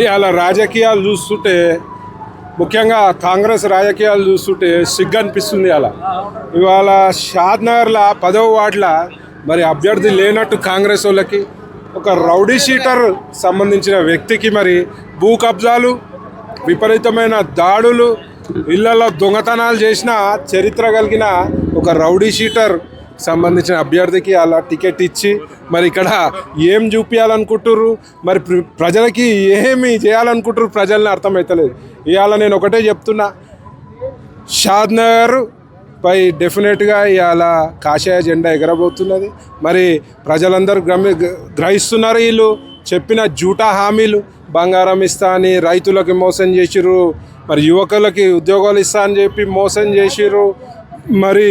ఇవాళ రాజకీయాలు చూస్తుంటే ముఖ్యంగా కాంగ్రెస్ రాజకీయాలు చూస్తుంటే సిగ్గు అనిపిస్తుంది. ఇవాళ షాద్నగర్లో 10వ వార్డులో మరి అభ్యర్థి లేనట్టు కాంగ్రెస్ వాళ్ళకి ఒక రౌడీ షీటర్ సంబంధించిన వ్యక్తికి మరి భూ కబ్జాలు, విపరీతమైన దాడులు, ఇళ్లలో దొంగతనాలు చేసిన చరిత్ర కలిగిన ఒక రౌడీ షీటర్ సంబంధించిన అభ్యర్థికి అలా టికెట్ ఇచ్చి మరి ఇక్కడ ఏం చూపించాలనుకుంటుర్రు, మరి ప్రజలకి ఏమి చేయాలనుకుంటుర్రు ప్రజల్ని అర్థమవుతలేదు. ఇవాళ నేను ఒకటే చెప్తున్నా, షాద్నగర్ పై డెఫినెట్గా ఇవాళ కాషాయ జెండా ఎగరబోతున్నది. మరి ప్రజలందరూ గ్రహిస్తున్నారు. వీళ్ళు చెప్పిన జూటా హామీలు, బంగారం ఇస్తా అని రైతులకి మోసం చేసిర్రు, మరి యువకులకి ఉద్యోగాలు ఇస్తా అని చెప్పి మోసం చేసిర్రు, మరి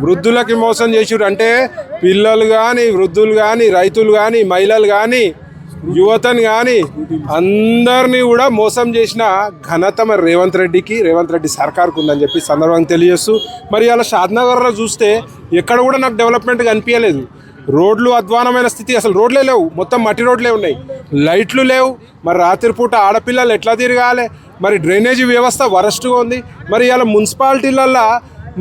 వృద్ధులకి మోసం చేసిర్రు. అంటే పిల్లలు కానీ, వృద్ధులు కానీ, రైతులు కానీ, మహిళలు కానీ, యువతను కానీ అందరినీ కూడా మోసం చేసిన ఘనత మరి రేవంత్ రెడ్డి సర్కార్కు ఉందని చెప్పి సందర్భంగా తెలియజేస్తూ, మరి అలా షాద్నగర్లో చూస్తే ఎక్కడ కూడా నాకు డెవలప్మెంట్ కనిపించలేదు. రోడ్లు అధ్వానమైన స్థితి, అసలు రోడ్లే లేవు, మొత్తం మట్టి రోడ్లే ఉన్నాయి, లైట్లు లేవు. మరి రాత్రిపూట ఆడపిల్లలు ఎట్లా తిరగాలి, మరి డ్రైనేజీ వ్యవస్థ వరస్ట్గా ఉంది. మరి ఇలా మున్సిపాలిటీలల్లో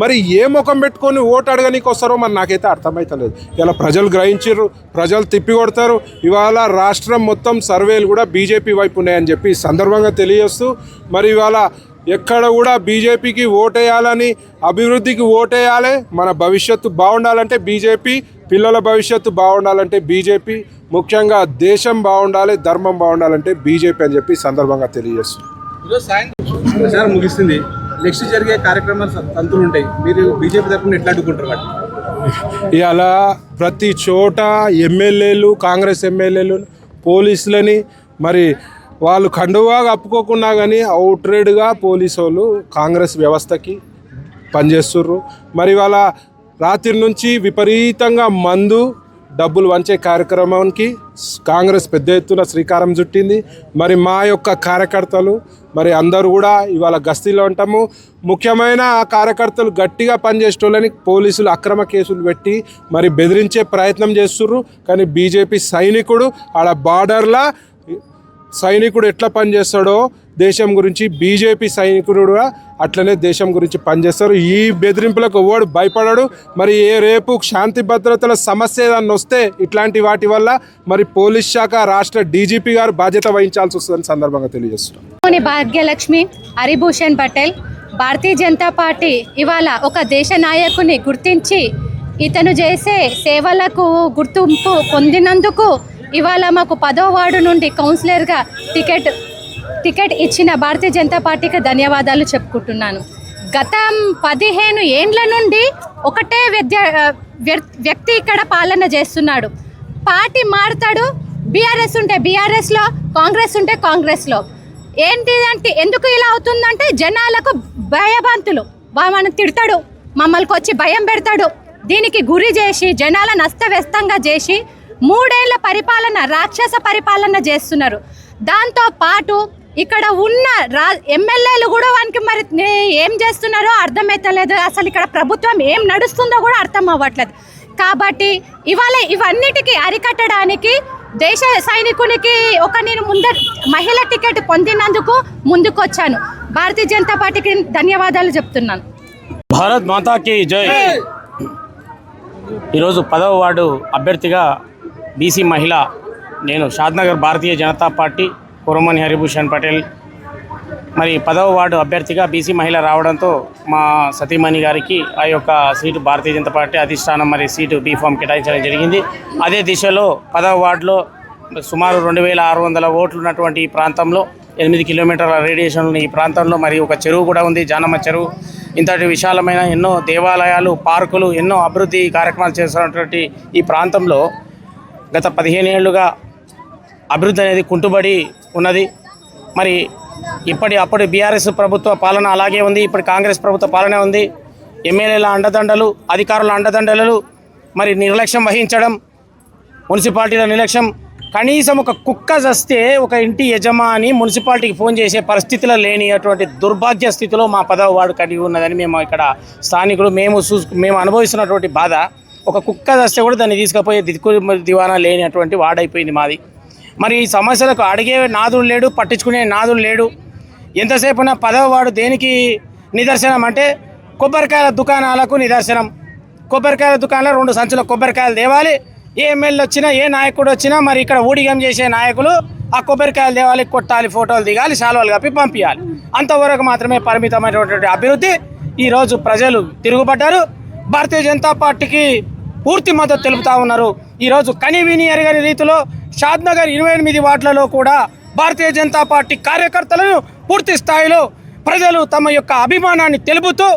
మరి ఏ ముఖం పెట్టుకొని ఓటు అడగనీకి వస్తారో మరి నాకైతే అర్థమవుతలేదు. ఇలా ప్రజలు గ్రహించారు, ప్రజలు తిప్పికొడతారు. ఇవాళ రాష్ట్రం మొత్తం సర్వేలు కూడా బీజేపీ వైపు ఉన్నాయని చెప్పి సందర్భంగా తెలియజేస్తూ, మరి ఇవాళ ఎక్కడ కూడా బీజేపీకి ఓటేయాలని, అభివృద్ధికి ఓటేయాలి, మన భవిష్యత్తు బాగుండాలంటే బీజేపీ, పిల్లల భవిష్యత్తు బాగుండాలంటే బీజేపీ, ముఖ్యంగా దేశం బాగుండాలి, ధర్మం బాగుండాలంటే బీజేపీ అని చెప్పి సందర్భంగా తెలియజేస్తుంది. ముగిస్తుంది, నెక్స్ట్ జరిగే కార్యక్రమాలు తంతులు ఉంటాయి. మీరు బీజేపీ తరఫున ఎట్లా అడ్డుకుంటారు వాటి? ఇవాళ ప్రతి చోట ఎమ్మెల్యేలు, కాంగ్రెస్ ఎమ్మెల్యేలు, పోలీసులని మరి వాళ్ళు కండువా కప్పుకోకున్నా కానీ అవుట్రేడ్గా పోలీసు వాళ్ళు కాంగ్రెస్ వ్యవస్థకి పనిచేస్తుర్రు. మరి వాళ్ళ రాత్రి నుంచి విపరీతంగా మందు, డబ్బులు వంచే కార్యక్రమానికి కాంగ్రెస్ పెద్ద ఎత్తున శ్రీకారం చుట్టింది. మరి మా యొక్క కార్యకర్తలు మరి అందరూ కూడా ఇవాళ గస్తీలో ఉంటాము. ముఖ్యమైన కార్యకర్తలు గట్టిగా పనిచేసేటోళ్ళని పోలీసులు అక్రమ కేసులు పెట్టి మరి బెదిరించే ప్రయత్నం చేస్తుర్రు. కానీ బీజేపీ సైనికుడు ఆడ బార్డర్లా సైనికుడు ఎట్లా పనిచేస్తాడో దేశం గురించి బీజేపీ సైనికుడు అట్లనే దేశం గురించి పనిచేస్తారు. ఈ బెదిరింపులకు ఎవడు భయపడడు. మరి రేపు శాంతి భద్రతల సమస్య ఏదన్నా వస్తే ఇట్లాంటి వాటి వల్ల మరి పోలీస్ శాఖ, రాష్ట్ర డీజీపీ గారు బాధ్యత వహించాల్సి వస్తుందని సందర్భంగా తెలియజేస్తున్నాం. భాగ్యలక్ష్మి, హరిభూషణ్ పటేల్, భారతీయ జనతా పార్టీ ఇవాళ ఒక దేశ నాయకుని గుర్తించి ఇతను చేసే సేవలకు గుర్తింపు పొందినందుకు ఇవాళ మాకు 10వ వార్డు నుండి కౌన్సిలర్గా టికెట్ ఇచ్చిన భారతీయ జనతా పార్టీకి ధన్యవాదాలు చెప్పుకుంటున్నాను. గత 15 ఏండ్ల నుండి ఒకటే వ్యక్తి ఇక్కడ పాలన చేస్తున్నాడు. పార్టీ మారుతాడు, బీఆర్ఎస్ ఉంటే బీఆర్ఎస్లో, కాంగ్రెస్ ఉంటే కాంగ్రెస్లో. ఏంటిదంటే ఎందుకు ఇలా అవుతుందంటే జనాలకు భయభ్రాంతులు, మనం తిడతాడు, మమ్మల్ని వచ్చి భయం పెడతాడు, దీనికి గురి చేసి జనాలను అస్తవ్యస్తంగా చేసి 3 ఏళ్ల పరిపాలన, రాక్షస పరిపాలన చేస్తున్నారు. దాంతో పాటు ఇక్కడ ఉన్న ఎమ్మెల్యేలు కూడా వానికి మరి ఏం చేస్తున్నారో అర్థమవుతలేదు. అసలు ఇక్కడ ప్రభుత్వం ఏం నడుస్తుందో కూడా అర్థం అవ్వట్లేదు. కాబట్టి ఇవాళ ఇవన్నిటికీ అరికట్టడానికి దేశ సైనికునికి నేను మహిళా టికెట్ పొందినందుకు ముందుకొచ్చాను. భారతీయ జనతా పార్టీకి ధన్యవాదాలు చెప్తున్నాను. భారత్ మాతాకి జై. ఈరోజు 10వ వార్డు అభ్యర్థిగా బీసీ మహిళ నేను షాద్నగర్ భారతీయ జనతా పార్టీ కురమణి హరిభూషణ్ పటేల్ మరి 10వ వార్డు అభ్యర్థిగా బీసీ మహిళ రావడంతో మా సతీమణి గారికి ఆ యొక్క సీటు భారతీయ జనతా పార్టీ అధిష్టానం మరి సీటు బీఫామ్ కేటాయించడం జరిగింది. అదే దిశలో 10వ వార్డులో సుమారు 2600 ఓట్లు ఉన్నటువంటి ఈ ప్రాంతంలో 8 కిలోమీటర్ల రేడియేషన్ ఉన్న ఈ ప్రాంతంలో మరి ఒక చెరువు కూడా ఉంది, జానమ్మ చెరువు. ఇంతటి విశాలమైన ఎన్నో దేవాలయాలు, పార్కులు, ఎన్నో అభివృద్ధి కార్యక్రమాలు చేస్తున్నటువంటి ఈ ప్రాంతంలో గత 15 ఏళ్లుగా అభివృద్ధి అనేది కుంటుబడి ఉన్నది. మరి అప్పటి బీఆర్ఎస్ ప్రభుత్వ పాలన అలాగే ఉంది, ఇప్పుడు కాంగ్రెస్ ప్రభుత్వ పాలన ఉంది. ఎమ్మెల్యేల అండదండలు, అధికారుల అండదండలు, మరి నిర్లక్ష్యం వహించడం, మున్సిపాలిటీల నిర్లక్ష్యం. కనీసం ఒక కుక్క చస్తే ఒక ఇంటి యజమాని మున్సిపాలిటీకి ఫోన్ చేసే పరిస్థితిలో లేని అటువంటి దుర్భాగ్య స్థితిలో మా 10వ వార్డు కలిగి ఉన్నదని మేము ఇక్కడ స్థానికులు మేము అనుభవిస్తున్నటువంటి బాధ. ఒక కుక్క చస్తే కూడా దాన్ని తీసుకుపోయే దిక్కు దివానా లేనటువంటి వార్డు అయిపోయింది మాది. మరి ఈ సమస్యలకు అడిగే నాదుడు లేడు, పట్టించుకునే నాదుడు లేడు. ఎంతసేపు ఉన్న 10వ వార్డు దేనికి నిదర్శనం అంటే కొబ్బరికాయల దుకాణాలకు నిదర్శనం. కొబ్బరికాయల దుకాణంలో 2 సంచుల కొబ్బరికాయలు తేవాలి. ఏ ఎమ్మెల్యే వచ్చినా, ఏ నాయకుడు వచ్చినా మరి ఇక్కడ ఊడిగం చేసే నాయకులు ఆ కొబ్బరికాయలు తేవాలి, కొట్టాలి, ఫోటోలు దిగాలి, శాలువాలు కప్పి పంపించాలి. అంతవరకు మాత్రమే పరిమితమైనటువంటి అభివృద్ధి. ఈరోజు ప్రజలు తిరుగుబడ్డారు. భారతీయ జనతా పార్టీకి పూర్తి మద్దతు తెలుపుతా ఉన్నారు. ఈరోజు కనివిని ఎరగని రీతిలో షాద్నగర్ 28 వార్డులలో కూడా భారతీయ జనతా పార్టీ కార్యకర్తలను పూర్తి స్థాయిలో ప్రజలు తమ యొక్క అభిమానాన్ని తెలుపుతూ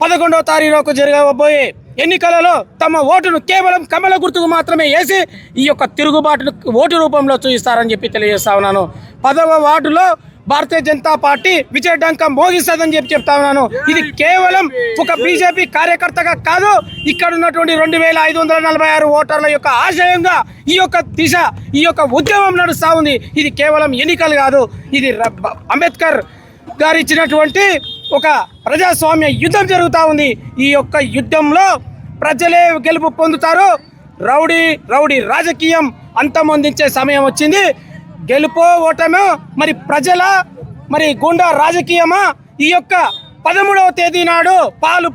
11వ తారీఖుకు జరగబోయే ఎన్నికలలో తమ ఓటును కేవలం కమల గుర్తుకు మాత్రమే వేసి ఈ యొక్క తిరుగుబాటును ఓటు రూపంలో చూపిస్తారని చెప్పి తెలియజేస్తా ఉన్నాను. 10వ వార్డులో భారతీయ జనతా పార్టీ విజయడంకం మోగిస్తుందని చెప్పి చెప్తా ఉన్నాను. ఇది కేవలం ఒక బీజేపీ కార్యకర్తగా కాదు, ఇక్కడ ఉన్నటువంటి 2546 ఓటర్ల యొక్క ఆశయంగా ఈ యొక్క దిశ, ఈ యొక్క ఉద్యమం నడుస్తూ ఉంది. ఇది కేవలం ఎన్నికలు కాదు, ఇది అంబేద్కర్ గారు ఇచ్చినటువంటి ఒక ప్రజాస్వామ్య యుద్ధం జరుగుతూ ఉంది. ఈ యొక్క యుద్ధంలో ప్రజలే గెలుపు పొందుతారు. రౌడీ రాజకీయం అంతమొందించే సమయం వచ్చింది. గెలుపో ఓటమో మరి ప్రజల మరి గుండా రాజకీయమా ఈ యొక్క 13వ తేదీ నాడు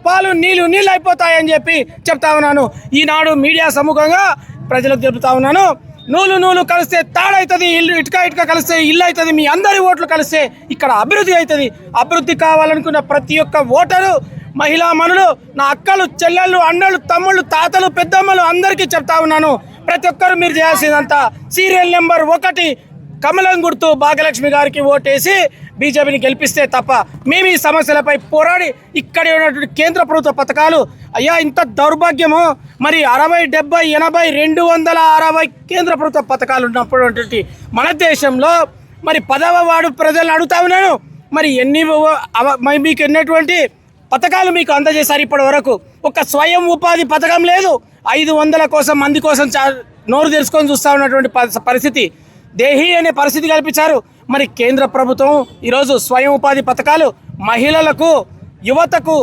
పాలు నీళ్ళు అయిపోతాయని చెప్పి చెప్తా ఉన్నాను. ఈనాడు మీడియా సముఖంగా ప్రజలకు చెప్తా ఉన్నాను. నూలు కలిస్తే తాడవుతుంది, ఇటుక కలిస్తే ఇల్లు అవుతుంది. మీ అందరి ఓట్లు కలిస్తే ఇక్కడ అభివృద్ధి అవుతుంది. అభివృద్ధి కావాలనుకున్న ప్రతి ఒక్క ఓటరు, మహిళా మనులు, నా అక్కలు, చెల్లెళ్ళు, అన్నలు, తమ్ముళ్ళు, తాతలు, పెద్దమ్మలు అందరికీ చెప్తా ఉన్నాను. ప్రతి ఒక్కరు మీరు చేయాల్సిందంతా సీరియల్ నెంబర్ 1 కమలం గుర్తు భాగ్యలక్ష్మి గారికి ఓటేసి బీజేపీని గెలిపిస్తే తప్ప మేము ఈ సమస్యలపై పోరాడి ఇక్కడ ఉన్నటువంటి కేంద్ర ప్రభుత్వ పథకాలు అయ్యా ఇంత దౌర్భాగ్యము. మరి 60, 70, 80, 260 కేంద్ర ప్రభుత్వ పథకాలు ఉన్నటువంటి మన దేశంలో మరి 10వ వార్డు ప్రజలను అడుగుతా ఉన్నాను. మరి మీకు ఎన్నటువంటి పథకాలు మీకు అందజేశారు ఇప్పటి వరకు? ఒక స్వయం ఉపాధి పథకం లేదు. 500 కోసం మంది కోసం నోరు తెరుచుకొని చూస్తూ ఉన్నటువంటి పరిస్థితి, దేహి అనే పరిస్థితి కల్పించారు. మరి కేంద్ర ప్రభుత్వం ఈరోజు స్వయం ఉపాధి పథకాలు మహిళలకు, యువతకు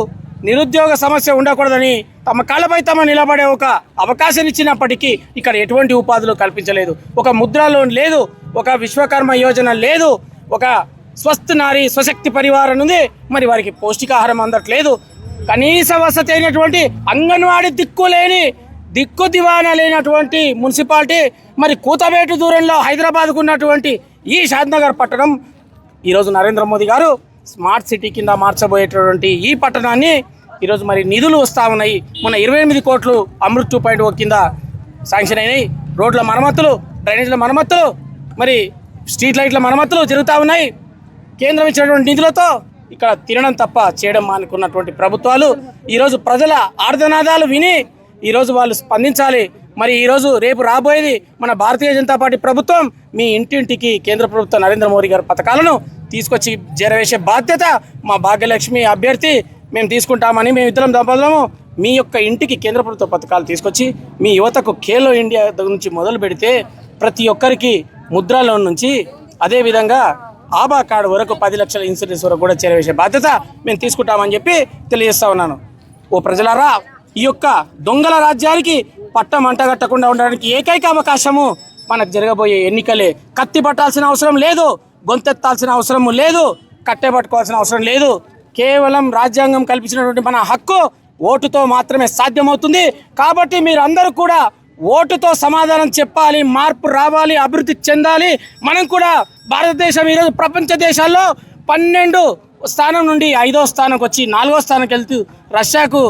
నిరుద్యోగ సమస్య ఉండకూడదని తమ కాళ్ళపై తమ నిలబడే ఒక అవకాశం ఇచ్చినప్పటికీ ఇక్కడ ఎటువంటి ఉపాధులు కల్పించలేదు. ఒక ముద్రా లోన్ లేదు, ఒక విశ్వకర్మ యోజన లేదు, ఒక స్వస్థ నారీ స్వశక్తి పరివారం ఉంది. మరి వారికి పౌష్టికాహారం అందట్లేదు. కనీస వసతి అయినటువంటి అంగన్వాడీ దిక్కు దివానా లేనటువంటి మున్సిపాలిటీ మరి కూతబేటు దూరంలో హైదరాబాద్కు ఉన్నటువంటి ఈ షాద్నగర్ పట్టణం ఈరోజు నరేంద్ర మోదీ గారు స్మార్ట్ సిటీ కింద మార్చబోయేటటువంటి ఈ పట్టణాన్ని ఈరోజు మరి నిధులు వస్తూ ఉన్నాయి. మన 28 కోట్లు అమృత్ 2.0 కింద శాంక్షన్ అయినాయి. రోడ్ల మరమ్మతులు, డ్రైనేజ్ల మరమ్మతులు, మరి స్ట్రీట్ లైట్ల మరమ్మతులు జరుగుతూ ఉన్నాయి. కేంద్రం ఇచ్చినటువంటి నిధులతో ఇక్కడ తినడం తప్ప చేయడం మానుకున్నటువంటి ప్రభుత్వాలు ఈరోజు ప్రజల ఆర్దనాదాలు విని ఈరోజు వాళ్ళు స్పందించాలి. మరి ఈరోజు రేపు రాబోయేది మన భారతీయ జనతా పార్టీ ప్రభుత్వం. మీ ఇంటింటికి కేంద్ర ప్రభుత్వం నరేంద్ర మోదీ గారి పథకాలను తీసుకొచ్చి చేరవేసే బాధ్యత మా భాగ్యలక్ష్మి అభ్యర్థి మేము తీసుకుంటామని మేము ఇద్దరం దంపతులము. మీ యొక్క ఇంటికి కేంద్ర ప్రభుత్వ పథకాలు తీసుకొచ్చి మీ యువతకు ఖేలో ఇండియా నుంచి మొదలు పెడితే ప్రతి ఒక్కరికి ముద్రా లోన్ నుంచి అదేవిధంగా ఆభా కార్డు వరకు 10 లక్షల ఇన్సూరెన్స్ వరకు కూడా చేరవేసే బాధ్యత మేము తీసుకుంటామని చెప్పి తెలియజేస్తా ఉన్నాను. ఓ ప్రజలారా, ఈ యొక్క దొంగల రాజ్యానికి పట్టం అంటగట్టకుండా ఉండడానికి ఏకైక అవకాశము మనకు జరగబోయే ఎన్నికలే. కత్తి పట్టాల్సిన అవసరం లేదు, గొంతెత్తాల్సిన అవసరం లేదు, కట్టె పట్టుకోవాల్సిన అవసరం లేదు. కేవలం రాజ్యాంగం కల్పించినటువంటి మన హక్కు ఓటుతో మాత్రమే సాధ్యమవుతుంది. కాబట్టి మీరందరూ కూడా ఓటుతో సమాధానం చెప్పాలి, మార్పు రావాలి, అభివృద్ధి చెందాలి. మనం కూడా భారతదేశం ఈరోజు ప్రపంచ దేశాల్లో 12 స్థానం నుండి 5వ స్థానంకి వచ్చి 4వ స్థానంకి వెళ్తూ రష్యాకు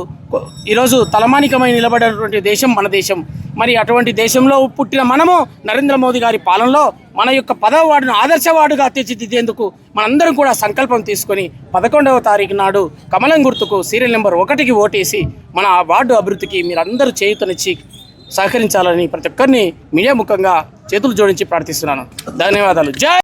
ఈరోజు తలమానికమై నిలబడినటువంటి దేశం మన దేశం. మరి అటువంటి దేశంలో పుట్టిన మనము నరేంద్ర మోదీ గారి పాలనలో మన యొక్క 10వ వార్డును ఆదర్శ వార్డుగా తీర్చిదిద్దేందుకు మనందరం కూడా సంకల్పం తీసుకొని 11వ తారీఖు నాడు కమలం గుర్తుకు సీరియల్ నెంబర్ 1కి ఓటేసి మన ఆ వార్డు అభివృద్ధికి మీరందరూ చేయూతనిచ్చి సహకరించాలని ప్రతి ఒక్కరిని మీడియా ముఖంగా చేతులు జోడించి ప్రార్థిస్తున్నాను. ధన్యవాదాలు. జై